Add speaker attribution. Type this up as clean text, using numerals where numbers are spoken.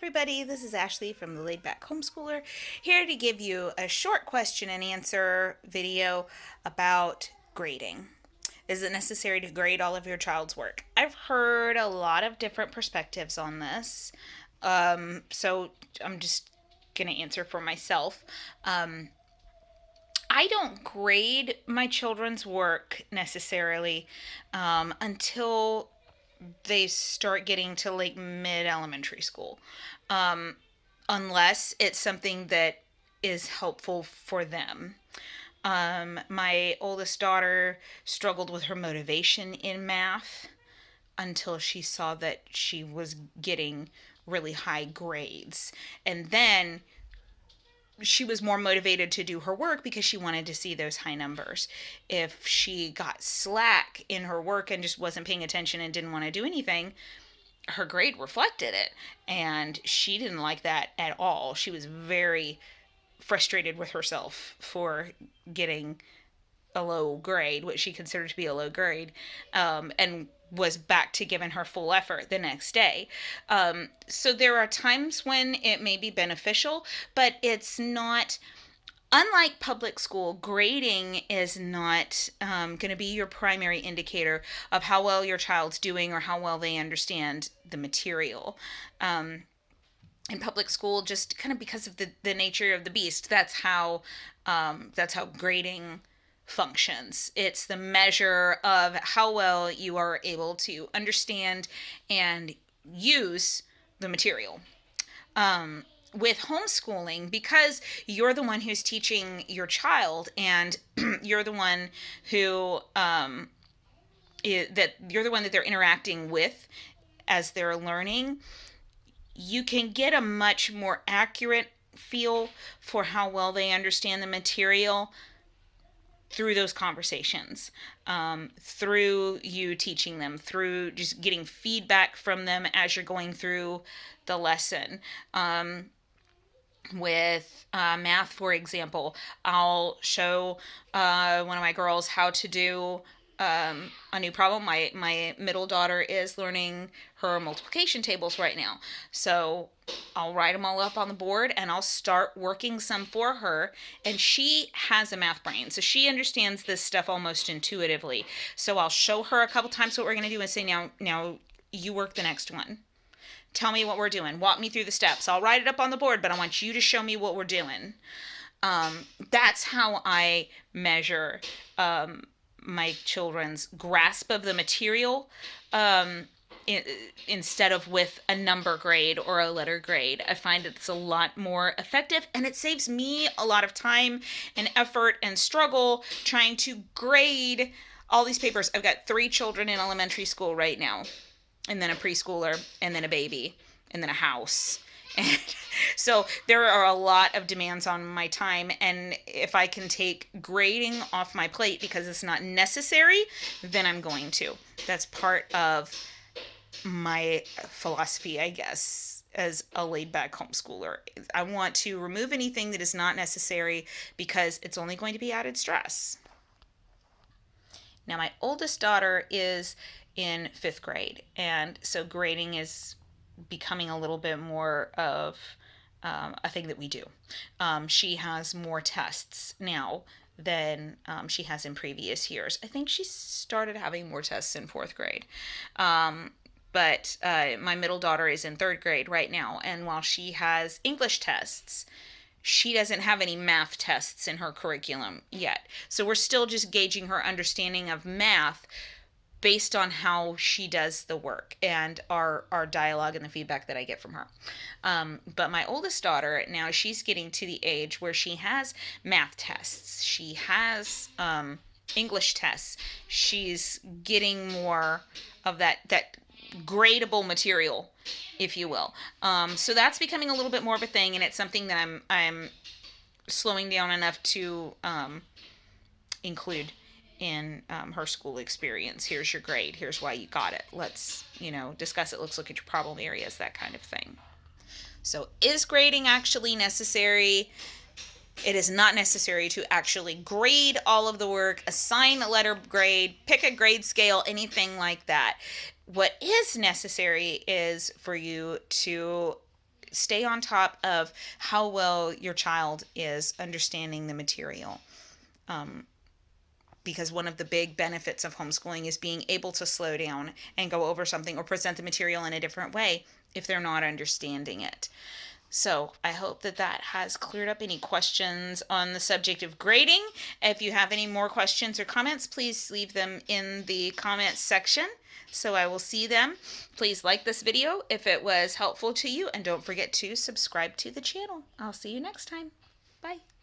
Speaker 1: everybody, this is Ashley from the Laid Back Homeschooler, here to give you a short question and answer video about grading. Is it necessary to grade all of your child's work? I've heard a lot of different perspectives on this, so I'm just going to answer for myself. I don't grade my children's work necessarily until they start getting to like mid elementary school, unless it's something that is helpful for them. My oldest daughter struggled with her motivation in math until she saw that she was getting really high grades. And then she was more motivated to do her work because she wanted to see those high numbers. If she got slack in her work and just wasn't paying attention and didn't want to do anything, her grade reflected it. And she didn't like that at all. She was very frustrated with herself for getting a low grade, what she considered to be a low grade, and was back to giving her full effort the next day. So there are times when it may be beneficial, but it's not. Unlike public school, grading is not going to be your primary indicator of how well your child's doing or how well they understand the material. In public school, just kind of because of the nature of the beast, that's how grading functions. It's the measure of how well you are able to understand and use the material. With homeschooling, because you're the one who's teaching your child and you're the one who you're the one that they're interacting with as they're learning, you can get a much more accurate feel for how well they understand the material through those conversations, through you teaching them, through just getting feedback from them as you're going through the lesson. With math, for example, I'll show one of my girls how to do a new problem. My middle daughter is learning her multiplication tables right now. So I'll write them all up on the board and I'll start working some for her. And she has a math brain, so she understands this stuff almost intuitively. So I'll show her a couple times what we're going to do and say, now you work the next one. Tell me what we're doing. Walk me through the steps. I'll write it up on the board, but I want you to show me what we're doing. That's how I measure my children's grasp of the material, instead of with a number grade or a letter grade. I find it's a lot more effective, and it saves me a lot of time and effort and struggle trying to grade all these papers. I've got 3 children in elementary school right now, and then a preschooler, and then a baby, and then a house. And so there are a lot of demands on my time, and if I can take grading off my plate because it's not necessary, then I'm going to. That's part of my philosophy, I guess, as a laid-back homeschooler. I want to remove anything that is not necessary because it's only going to be added stress. Now, my oldest daughter is in 5th grade, and so grading is becoming a little bit more of a thing that we do. She has more tests now than she has in previous years. I think she started having more tests in 4th grade. But my middle daughter is in 3rd grade right now, and while she has English tests, she doesn't have any math tests in her curriculum yet. So we're still just gauging her understanding of math based on how she does the work and our dialogue and the feedback that I get from her. But my oldest daughter, now she's getting to the age where she has math tests. She has English tests. She's getting more of that gradable material, if you will. So that's becoming a little bit more of a thing, and it's something that I'm slowing down enough to include in her school experience. Here's your grade. Here's why you got it. Let's, discuss it. Let's look at your problem areas, that kind of thing. So is grading actually necessary? It is not necessary to actually grade all of the work, assign a letter grade, pick a grade scale, anything like that. What is necessary is for you to stay on top of how well your child is understanding the material. Because one of the big benefits of homeschooling is being able to slow down and go over something or present the material in a different way if they're not understanding it. So I hope that that has cleared up any questions on the subject of grading. If you have any more questions or comments, please leave them in the comments section so I will see them. Please like this video if it was helpful to you, and don't forget to subscribe to the channel. I'll see you next time. Bye.